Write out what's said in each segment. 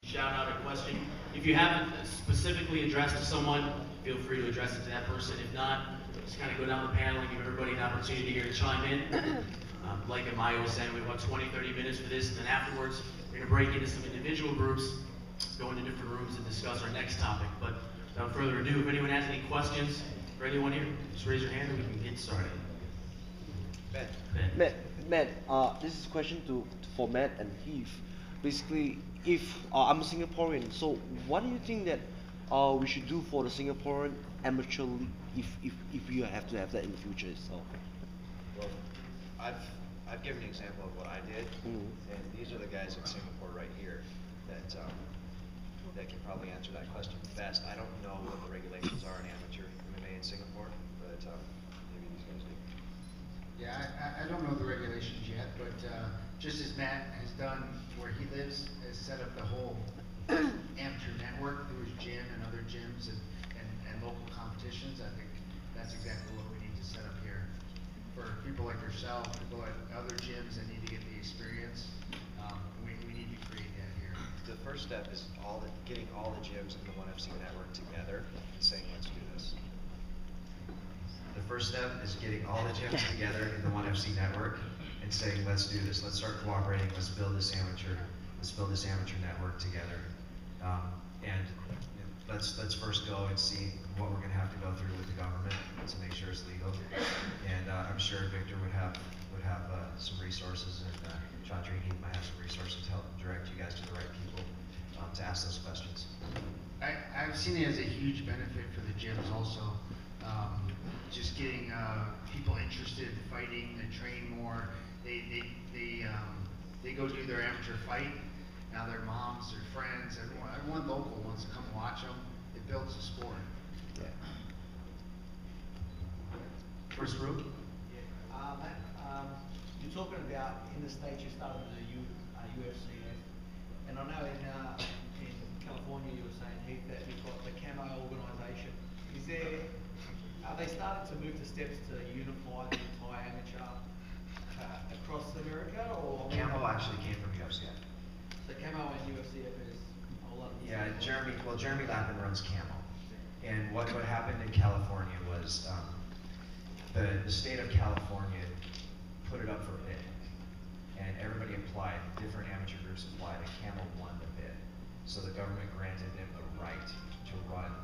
Shout out a question. If you haven't specifically addressed to someone, feel free to address it to that person. If not, just kind of go down the panel and give everybody an opportunity here to chime in. Like Amaya was saying, we have about 20, 30 minutes for this, and then afterwards, we're going to break into some individual groups, go into different rooms, and discuss our next topic. But without further ado, if anyone has any questions for anyone here, just raise your hand and we can get started. Ben. This is a question for Matt and Heath. Basically, if I'm a Singaporean, so what do you think that we should do for the Singaporean amateur league if we have to have that in the future? So, Well, I've given an example of what I did, and these are the guys in Singapore right here that can probably answer that question best. I don't know what the regulations are in amateur MMA in Singapore, but maybe these guys do. Yeah, I don't know the regulations yet, but just as Matt has done where he lives, has set up the whole amateur network through his gym and other gyms and local competitions. I think that's exactly what we need to set up here. For people like yourself, people at other gyms that need to get the experience, we need to create that here. The first step is getting all the gyms in the ONE FC network together and saying, let's do this. The first step is getting all the gyms together in the ONE FC network and saying, let's do this. Let's start cooperating. Let's build this amateur network together. And let's first go and see what we're going to have to go through with the government to make sure it's legal. And I'm sure Victor would have some resources, and Chandri might have some resources to help direct you guys to the right people to ask those questions. I've seen it as a huge benefit for the gyms also. Just getting people interested in fighting, they train more. They go do their amateur fight. Now their moms, their friends, everyone local wants to come watch them. It builds the sport. yeah. First group? Matt, you're talking about in the States you started the UFC, and I know in California you were saying, Heath, that you've got the Camo organisation. Are they starting to move the steps to unify the entire amateur across America, or? Camo actually came from UFC. So Camo and UFC is a whole lot of Yeah, Jeremy Lappin runs Camo. And what happened in California was the state of California put it up for bid. And everybody applied, different amateur groups applied, and Camo won the bid. So the government granted them the right to run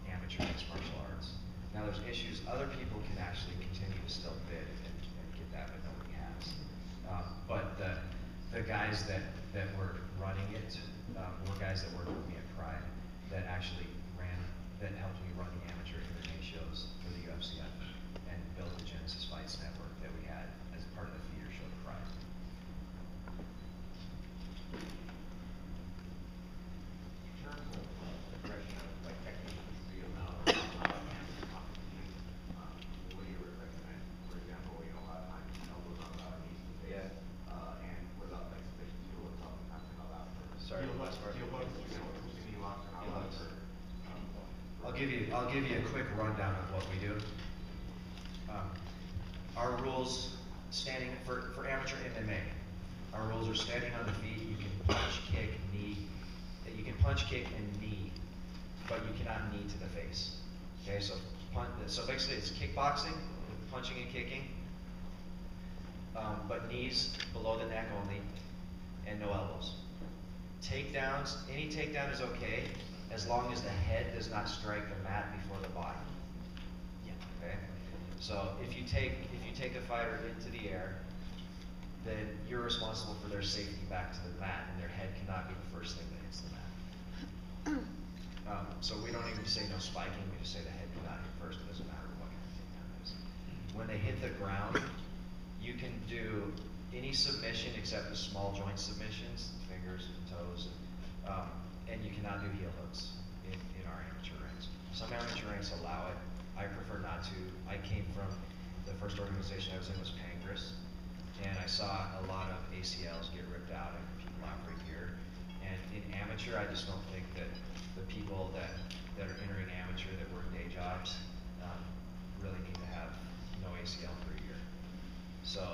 amateur mixed martial arts. Now there's issues, other people can actually continue to still bid and get that, but nobody has. But the guys that were running it were guys that worked with me at Pride that actually helped me run the amateur MMA shows for the UFC and built the Genesis Fights network that we had as part of the theater show at Pride. Sorry, the last part. I'll give you a quick rundown of what we do. Our rules, standing for amateur MMA, our rules are standing on the feet. You can punch, kick, knee. You can punch, kick, and knee, but you cannot knee to the face. Okay, so basically it's kickboxing, punching and kicking, but knees below the neck only, and no elbows. Takedowns, any takedown is okay as long as the head does not strike the mat before the body. Okay? So if you take a fighter into the air, then you're responsible for their safety back to the mat, and their head cannot be the first thing that hits the mat. So we don't even say no spiking, we just say the head cannot hit first. It doesn't matter what kind of takedown it is. When they hit the ground, you can do any submission except the small joint submissions, fingers and toes, and you cannot do heel hooks in our amateur ranks. Some amateur ranks allow it. I prefer not to. I came from, the first organization I was in was Pangras, and I saw a lot of ACLs get ripped out and people out for a year. And in amateur, I just don't think that the people that are entering amateur that work day jobs really need to have no ACL for a year. So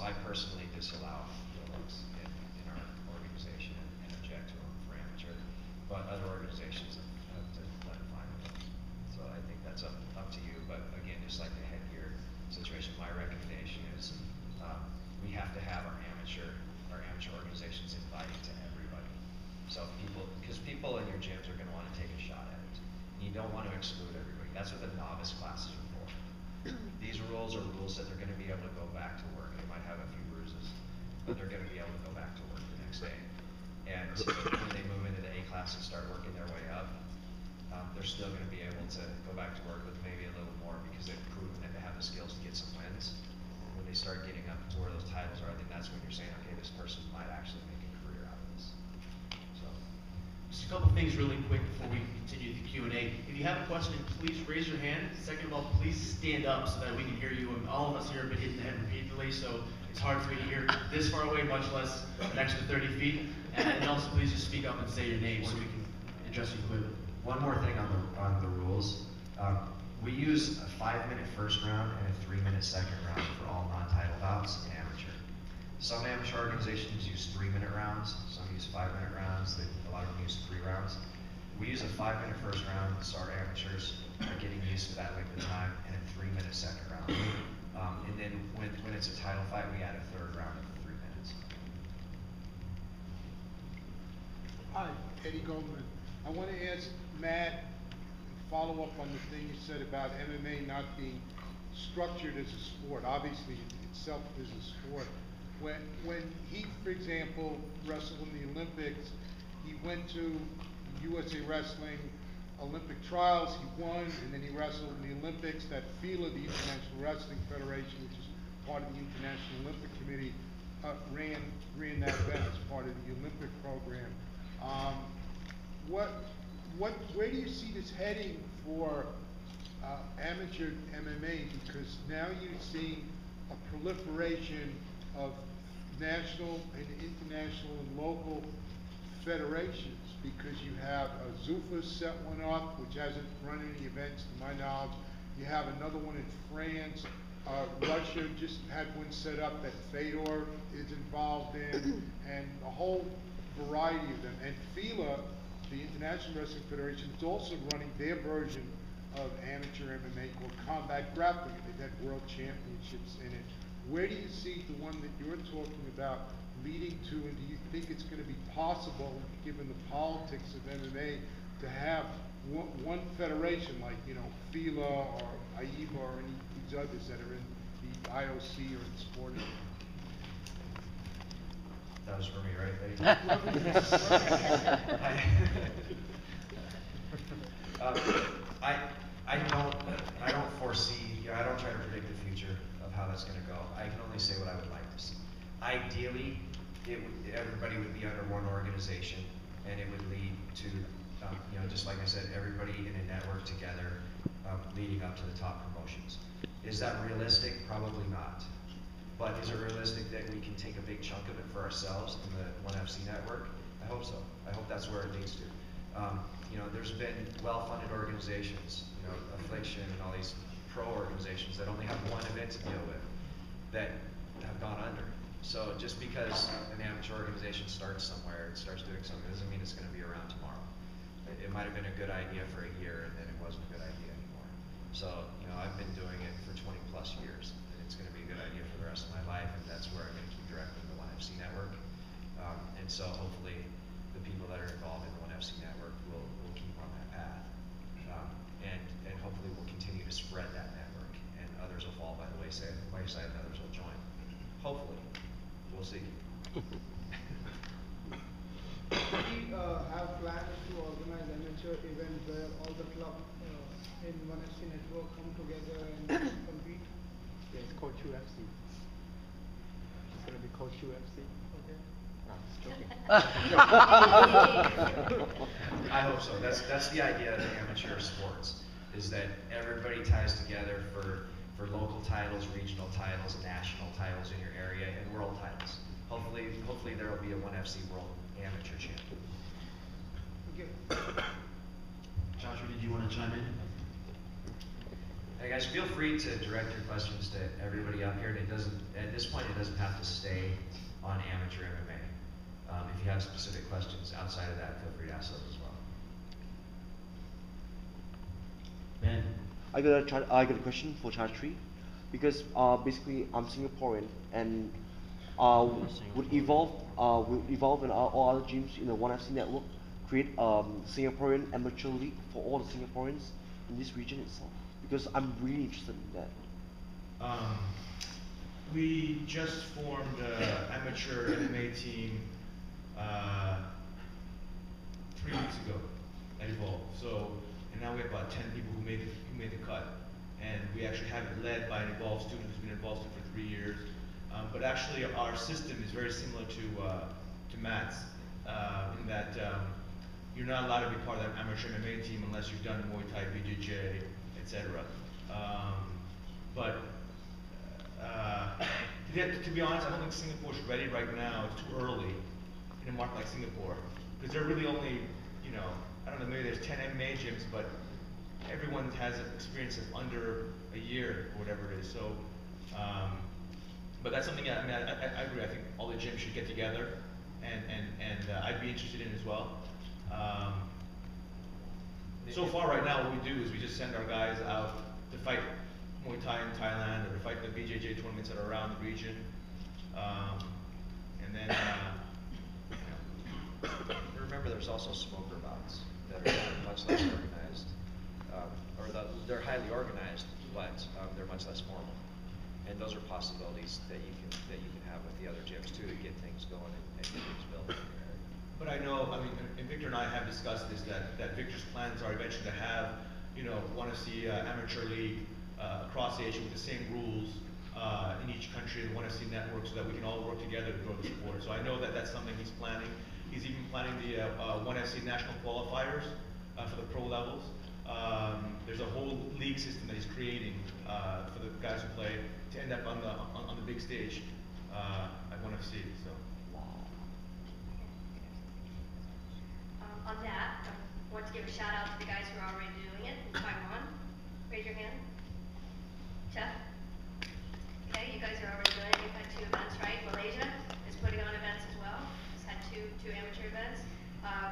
I personally disallow heel hooks in our organization and object to them for amateur. amateur organizations inviting to everybody. So because people in your gyms are going to want to take a shot at it. You don't want to exclude everybody. That's what the novice classes are for. These rules are rules that they're going to be able to go back to work. They might have a few bruises, but they're going to be able to go back to work the next day. And when they move into the A class and start working their way up, they're still going to be able to go back to work with maybe a little more because they've proven that they have the skills to get some wins. When they start getting up to where those titles are, I think that's when you're saying, okay, this person might actually make a career out of this. So. Just a couple things really quick before we continue the Q&A. If you have a question, please raise your hand. Second of all, please stand up so that we can hear you. And all of us here have been hitting the head repeatedly, so it's hard for me to hear this far away, much less an extra 30 feet. And also, please just speak up and say your name so we can address you clearly. One more thing on the rules. We use a 5-minute first round and a 3-minute second round for all non-title bouts in amateur. Some amateur organizations use 3-minute rounds, some use 5-minute rounds, a lot of them use 3 rounds. We use a 5-minute first round, so our amateurs are getting used to that length of time, and a 3-minute second round. And then when it's a title fight, we add a 3rd round of 3 minutes. Hi, Eddie Goldman. I want to ask Matt, follow up on the thing you said about MMA not being structured as a sport. Obviously, itself is a sport. When he, for example, wrestled in the Olympics, he went to USA Wrestling Olympic trials, he won, and then he wrestled in the Olympics. That FILA, the International Wrestling Federation, which is part of the International Olympic Committee, ran that event as part of the Olympic program. Where do you see this heading for amateur MMA? Because now you're seeing a proliferation of national and international and local federations, because you have Zuffa set one up, which hasn't run any events to my knowledge. You have another one in France. Russia just had one set up that Fedor is involved in, and a whole variety of them. And FILA, the International Wrestling Federation, is also running their version of amateur MMA called combat grappling. They've had world championships in it. Where do you see the one that you're talking about leading to, and do you think it's going to be possible, given the politics of MMA, to have one federation like, FILA or AIBA or any of these others that are in the IOC or in sporting? That was for me, right, I don't foresee, I don't try to predict the future of how that's going to go. I can only say what I would like to see. Ideally, everybody would be under one organization, and it would lead to, just like I said, everybody in a network together, leading up to the top promotions. Is that realistic? Probably not. But is it realistic that we can take a big chunk of it for ourselves in the ONE FC network? I hope so. I hope that's where it leads to. There's been well-funded organizations, Affliction and all these pro organizations that only have one event to deal with that have gone under. So just because an amateur organization starts somewhere, it starts doing something, doesn't mean it's going to be around tomorrow. It might have been a good idea for a year, and then it wasn't a good idea anymore. So, I've been doing it for 20 plus years, and it's going to be a good idea for the rest of my life, and that's where I'm going to keep directing the ONE FC network. And so hopefully the people that are involved in the ONE FC network will keep on that path. And hopefully we'll continue to spread that network, and others will fall by the wayside and others will join. Hopefully. We'll see. We have plans to organize amateur events where all the clubs in ONE FC network come together and compete. Yeah, it's called UFC. It's going to be called UFC. Okay. No, just joking. I hope so. That's the idea of amateur sports, is that everybody ties together for local titles, regional titles, national titles in your area, and world titles. Hopefully there will be a ONE FC World Amateur Champion. Okay. Joshua, did you want to chime in? Hey guys, feel free to direct your questions to everybody up here. And at this point, it doesn't have to stay on amateur MMA. If you have specific questions outside of that, feel free to ask those as well. Ben? I got a question for Chatri, because basically I'm Singaporean, and would evolve in all other gyms in the ONE FC network, create Singaporean amateur league for all the Singaporeans in this region itself? Because I'm really interested in that. We just formed an amateur MMA team 3 weeks ago at Evolve. So, and now we have about 10 people who made the cut. And we actually have it led by an Evolve student who's been involved for 3 years. But actually, our system is very similar to Matt's in that you're not allowed to be part of that amateur MMA team unless you've done Muay Thai, BJJ, etc. To be honest, I don't think Singapore's ready right now. It's too early in a market like Singapore because they're really only, you know, I don't know, maybe there's 10 MMA gyms, but everyone has an experience of under a year or whatever it is. So, but that's something I agree. I think all the gyms should get together, and I'd be interested in as well. So far, right now, what we do is we just send our guys out to fight Muay Thai in Thailand or to fight the BJJ tournaments that are around the region, and then. Remember, there's also smoker bouts that are much less organized, they're highly organized, but they're much less formal. And those are possibilities that you can have with the other gyms too to get things going and get things built. But I know, I mean, and Victor and I have discussed this, that Victor's plans are eventually to have, you know, ONE FC amateur league across Asia with the same rules in each country, the ONE FC network, so that we can all work together to grow the sport. So I know that that's something he's planning. He's even planning the ONE FC national qualifiers for the pro levels. There's a whole league system that he's creating for the guys who play to end up on the big stage at ONE FC. So. On that, I want to give a shout out to the guys who are already doing it in Taiwan. Raise your hand. Jeff? Okay, you guys are already doing it. You've had 2 events, right? Malaysia is putting on events as well. It's had two amateur events.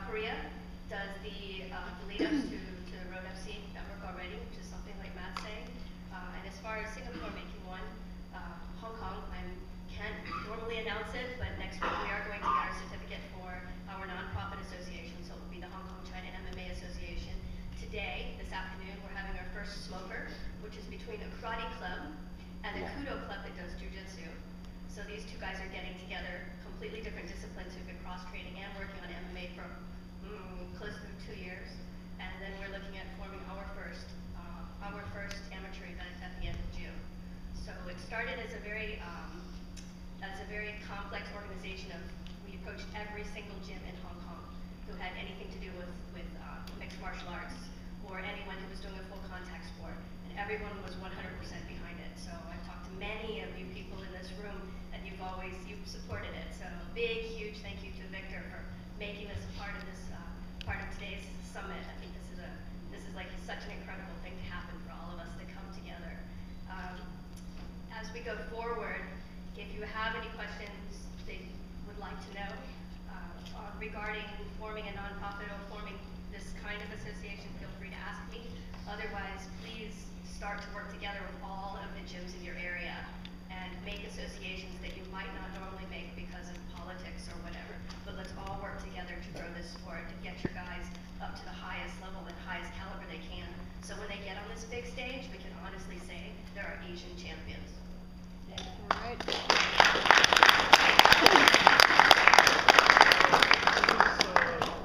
Korea does the lead-ups to Road FC network already, which is something like Matt's saying. And as far as Singapore making one, Hong Kong, I can't normally announce it, but next week we are going to get our certificate for our nonprofit association, so it will be the Hong Kong China MMA Association. Today, this afternoon, we're having our first smoker, which is between a karate club and the Kudo club that does jujitsu. So these 2 guys are getting together, completely different disciplines who've been cross-training and working on MMA for close to 2 years. And then we're looking at forming our first amateur event at the end of June. So it started as a very complex organization of, we approached every single gym in Hong Kong who had anything to do with mixed martial arts or anyone who was doing a full contact sport, and everyone was 100% behind it. So I've talked to many of you people in this room, and you've supported it. So big, huge thank you to Victor for making this a part of today's summit. I think this is like such an incredible thing to happen for all of us to come together. As we go forward, if you have any questions that you would like to know regarding forming a nonprofit or forming this kind of association, feel free to ask me. Otherwise, please start to work together with all of the gyms in your area and make associations that you might not normally make because of politics or whatever. But let's all work together to grow this sport, to get your guys up to the highest level and highest caliber they can. So when they get on this big stage, we can honestly say they're our Asian champions. All right.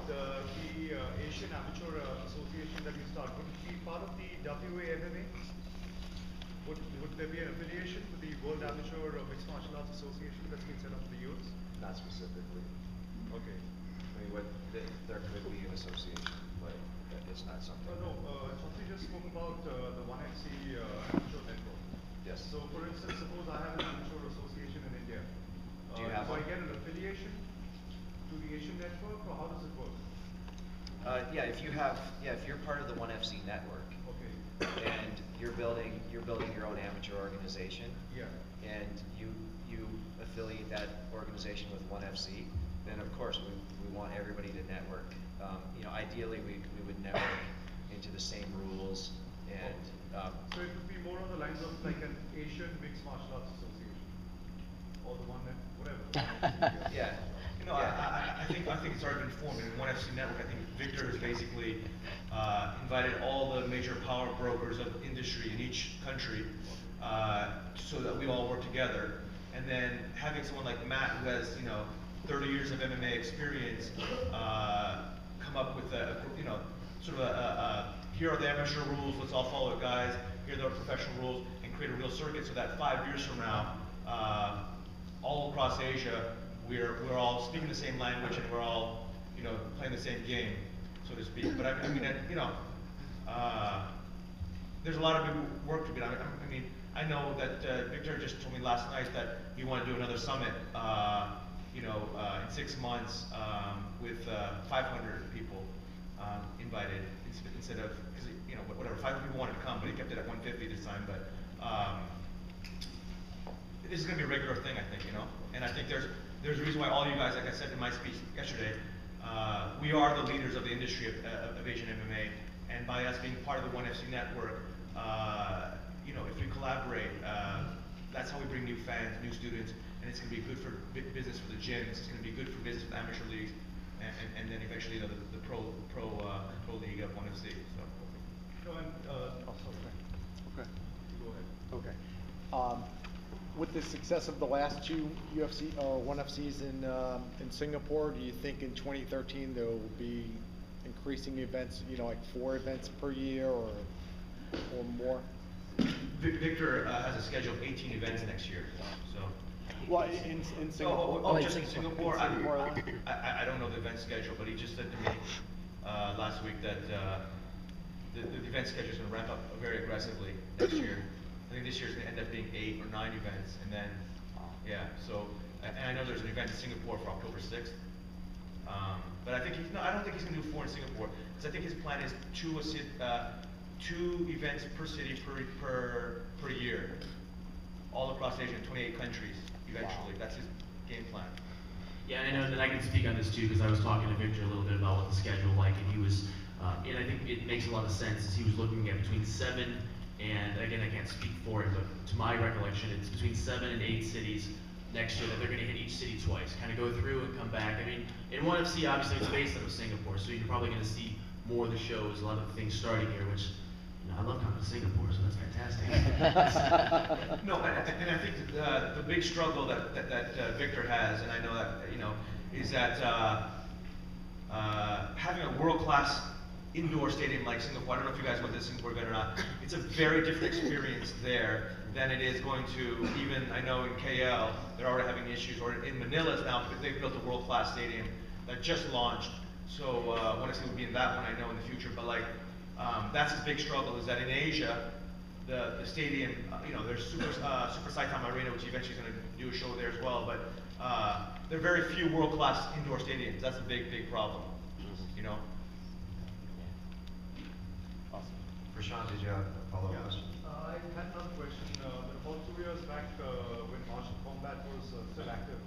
The Asian Amateur Association that you start, would it be part of the WAMMA? Would there be an affiliation with the World Amateur Mixed Martial Arts Association that's been set up for the youth? Not specifically. Okay. I mean, there could be an association, but it's not something. Chauncey just spoke about the ONE FC Amateur Network. Yes. So, for instance, suppose I have an amateur association in India. Do you have do I one? get an affiliation to the Asian network, or how does it work? If you're part of the ONE FC network, Okay. and you're building your own amateur organization, Yeah. and you affiliate that organization with ONE FC, then of course we want everybody to network. Ideally we would network into the same rules and. So it would be more on the lines of like an Asian Mixed Martial Arts Association, or the one that whatever. Yeah, you know, Yeah. I think it's already been formed. In One FC Network, I think Victor has basically invited all the major power brokers of industry in each country so that we all work together. And then having someone like Matt, who has 30 years of MMA experience, come up with sort of here are the amateur rules. Let's all follow it, guys. Here are the professional rules, and create a real circuit so that 5 years from now, all across Asia, we're all speaking the same language and we're all playing the same game, so to speak. But I mean, there's a lot of big work to be done. I mean, I know that Victor just told me last night that he wanted to do another summit, in 6 months with 500 people invited instead of, because whatever, 500 people wanted to come, but he kept it at 150 this time. But this is going to be a regular thing, I think, and I think there's a reason why all you guys, like I said in my speech yesterday, we are the leaders of the industry of Asian MMA, and by us being part of the One FC network, if we collaborate, that's how we bring new fans, new students, and it's going to be good for business for the gyms. It's going to be good for business for the amateur leagues, and then eventually the pro league of One FC. So. No, and Okay. go ahead. Okay. With the success of the last two UFC or One FCs in Singapore, do you think in 2013 there will be increasing events, like 4 events per year or more? Victor has a schedule of 18 events next year, so. Well, in Singapore. Just in Singapore. Singapore. I don't know the event schedule, but he just said to me last week that the event schedule is going to ramp up very aggressively next year. I think this year's going to end up being 8 or 9 events, and then, yeah. So, and I know there's an event in Singapore for October 6th. But I think I don't think he's going to do 4 in Singapore, because I think his plan is 2 events per city per year, all across Asia, in 28 countries eventually. Wow. That's his game plan. Yeah, and I know that I can speak on this too, because I was talking to Victor a little bit about what the schedule like, and he was, and I think it makes a lot of sense, as he was looking at between 7 and, again, I can't speak for it, but to my recollection, it's between 7 and 8 cities next year that they're going to hit each city twice, kind of go through and come back. I mean, in One FC, obviously it's based out of Singapore, so you're probably going to see more of the shows, a lot of the things starting here, which, I love coming to Singapore, so that's fantastic. No, and I think the big struggle that Victor has, and I know that, is that having a world-class indoor stadium like Singapore, I don't know if you guys went to Singapore event or not, it's a very different experience there than it is going to, even, I know in KL, they're already having issues, or in Manila now, they've built a world-class stadium that just launched. So One FC would be in that one, I know, in the future, but that's his big struggle, is that in Asia, the stadium, there's Super Saitama Arena, which eventually is going to do a show there as well, but there are very few world-class indoor stadiums. That's a big, big problem, Awesome. Prashant, did you have a follow-up question? I had another question. About 2 years back, when martial combat was still active,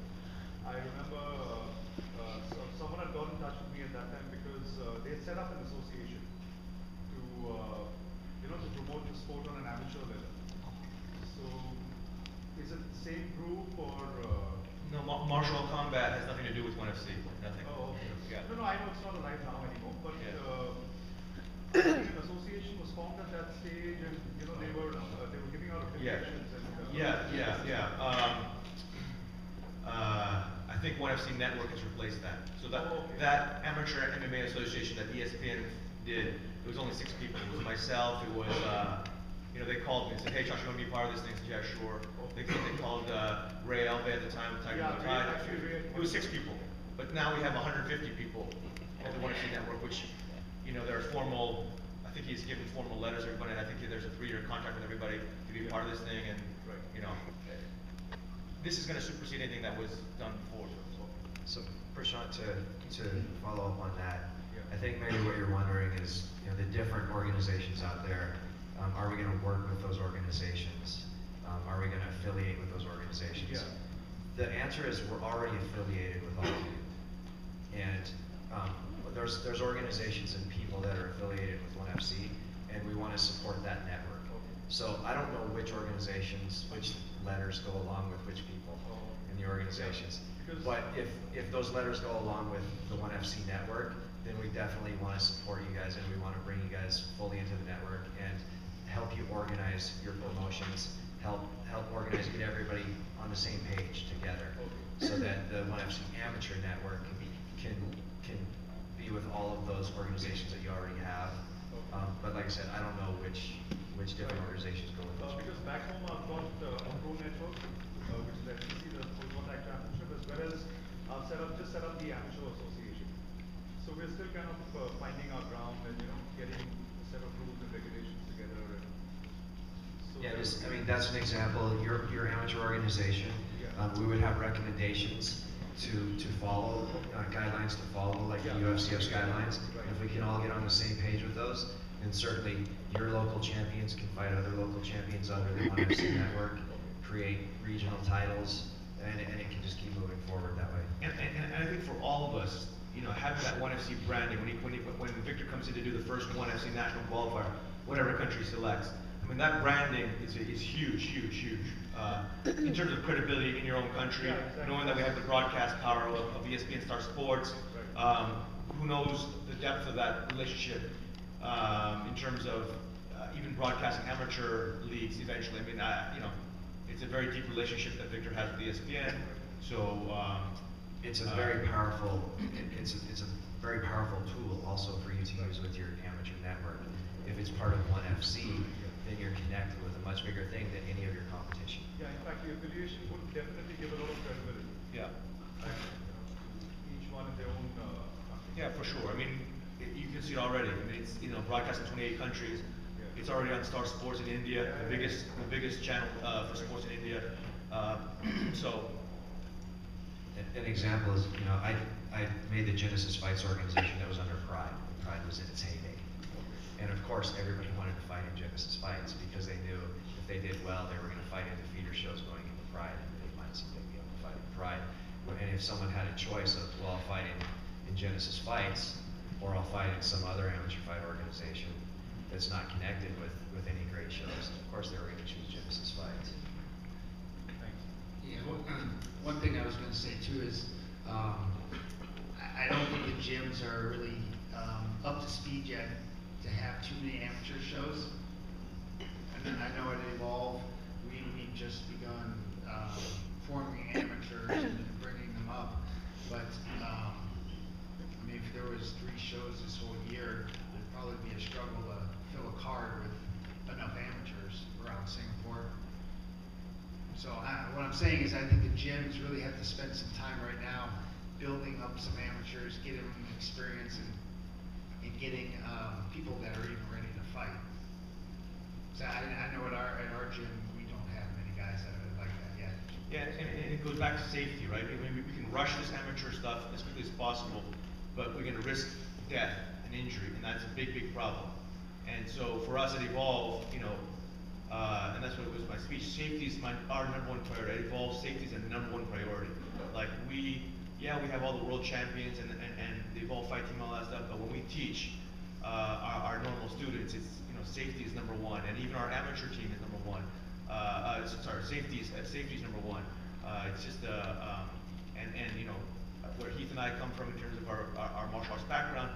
I remember someone had got in touch with me at that time because they had set up an association to promote the sport on an amateur level. So, is it the same group or? No, martial combat has nothing to do with One FC. Nothing. Oh, okay. Yeah. No, I know it's not alive now anymore, but Yeah. an association was formed at that stage, and they were giving out affiliations. I think One FC Network has replaced that. So that okay. that amateur MMA association that ESPN did, it was only 6 people. It was myself. It was they called me and said, "Hey, Josh, you want to be part of this thing?" I said, "Yeah, sure." They called Ray Elbe at the time, Tiger Tide. It was 6 people, but now we have 150 people at the One FC Network, which there are formal. I think he's given formal letters to everybody, and I think there's a 3-year contract with everybody to be part of this thing, and this is going to supersede anything that was done before. So, Prashant, to follow up on that, I think maybe what you're wondering is, the different organizations out there, are we going to work with those organizations? Are we going to affiliate with those organizations? Yeah. The answer is we're already affiliated with all of you. And there's organizations and people that are affiliated with One FC, and we want to support that network. So I don't know which organizations, which letters go along with which people. in the organizations. Because- But if those letters go along with the ONE FC network, then we definitely want to support you guys, and we want to bring you guys fully into the network and help you organize your promotions, help organize, get everybody on the same page together, so that the ONE FC amateur network can be with all of those organizations that you already have. But like I said, I don't know which different organizations go with which. Because back home I've got a pro network, which is FCC, the Full Contact Championship, as well as I've just set up the Amateur Association. So we're still kind of finding our ground and, getting a set of rules and regulations together. And so Yeah, I mean, that's an example. Your amateur organization, Yeah. We would have recommendations to follow, guidelines to follow, like the UFCF's guidelines. Right. If we can all get on the same page with those, then certainly your local champions can fight other local champions under the ONE FC network, create regional titles, and it can just keep moving forward that way. And I think for all of us, having that ONE FC branding, when Victor comes in to do the first ONE FC national qualifier, whatever country selects, I mean, that branding is huge. In terms of credibility in your own country, Yeah, exactly. knowing that we have the broadcast power of ESPN Star Sports, who knows the depth of that relationship in terms of even broadcasting amateur leagues eventually. I mean, it's a very deep relationship that Victor has with ESPN. So It's a very powerful, it's a very powerful tool also for you to use with your amateur network. If it's part of ONE FC, then you're connected with a much bigger thing than any of your competition. Yeah, in fact, the affiliation would definitely give a lot of credibility. yeah. Each one in their own country. Yeah, for sure. I mean, you can see it already. I mean, it's broadcast in 28 countries. Yeah. It's already on Star Sports in India, the biggest channel for sports in India. So, An example is, I made the Genesis Fights organization that was under Pride. Pride was in its heyday. And of course, everybody wanted to fight in Genesis Fights because they knew if they did well, they were going to fight in the feeder shows going into Pride, and they might someday be able to fight in Pride. And if someone had a choice of, well, I'll fight in Genesis Fights, or I'll fight in some other amateur fight organization that's not connected with any great shows, of course they were going to choose Genesis Fights. Yeah, one thing I was gonna say too is, I don't think the gyms are really, up to speed yet to have too many amateur shows. And then I know at Evolve, we've just begun, forming amateurs and bringing them up. But, I mean, if there was 3 shows this whole year, it'd probably be a struggle to fill a card with enough amateurs around Singapore. So what I'm saying is I think the gyms really have to spend some time right now building up some amateurs, getting them experience and getting people that are even ready to fight. So I know at our gym, we don't have many guys that are like that yet. yeah, and it goes back to safety, right? I mean, we can rush this amateur stuff as quickly as possible, but we're going to risk death and injury, and that's a big problem. And so for us at Evolve, and that's what it was my speech. Safety is our number one priority. At Evolve, safety is a number one priority. Like we have all the world champions and the Evolve fight team and all that stuff. But when we teach our normal students, it's safety is number one, and even our amateur team is number one. Safety is number one. It's just where Heath and I come from in terms of our martial arts background,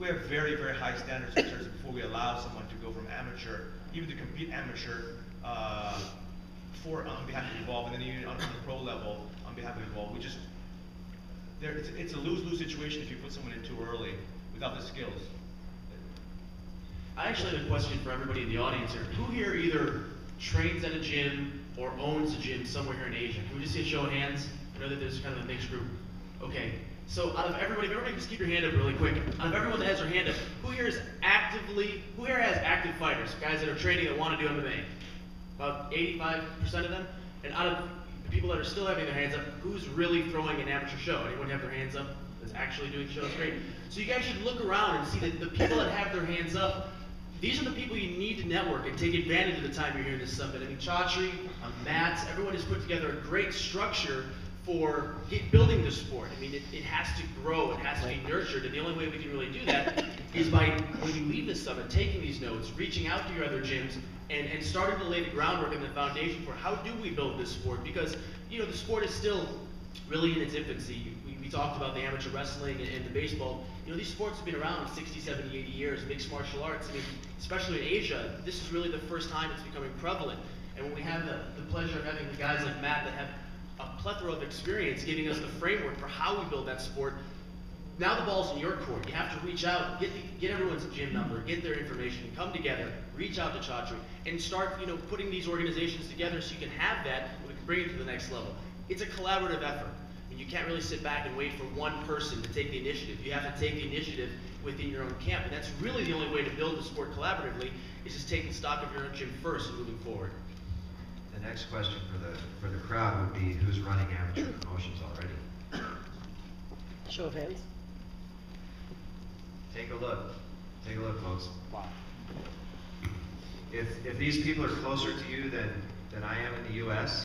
we have very, very high standards in terms of before we allow someone to go from amateur, even to compete amateur, on behalf of Evolve, and then even on the pro level on behalf of Evolve. It's a lose-lose situation if you put someone in too early without the skills. I actually have a question for everybody in the audience here. Who here either trains at a gym or owns a gym somewhere here in Asia? Can we just see a show of hands? I know that there's kind of a mixed group. Okay, so out of everybody, if everybody can just keep your hand up really quick. Out of everyone that has their hand up, who here has active fighters, guys that are training that want to do MMA? About 85% of them? And out of the people that are still having their hands up, who's really throwing an amateur show? Anyone have their hands up that's actually doing shows? Great. So you guys should look around and see that the people that have their hands up, these are the people you need to network and take advantage of the time you're here in this summit. I mean, Chatri, Matt, everyone has put together a great structure for building the sport. I mean, it has to grow, it has to be nurtured, and the only way we can really do that is by, when you leave this summit, taking these notes, reaching out to your other gyms, and starting to lay the groundwork and the foundation for how do we build this sport. Because you know, the sport is still really in its infancy. We talked about the amateur wrestling and the baseball. You know, these sports have been around 60, 70, 80 years. Mixed martial arts, I mean, especially in Asia, this is really the first time it's becoming prevalent. And when we have the pleasure of having the guys like Matt that have a plethora of experience giving us the framework for how we build that sport, now the ball's in your court. You have to reach out, get everyone's gym number, get their information, come together, reach out to Chatri, and start, you know, putting these organizations together so you can have that and we can bring it to the next level. It's a collaborative effort. And you can't really sit back and wait for one person to take the initiative. You have to take the initiative within your own camp. And that's really the only way to build the sport collaboratively, is just taking stock of your own gym first and moving forward. The next question for the crowd would be, who's running amateur promotions already? Show of hands. Take a look, folks. Wow. If these people are closer to you than I am in the US,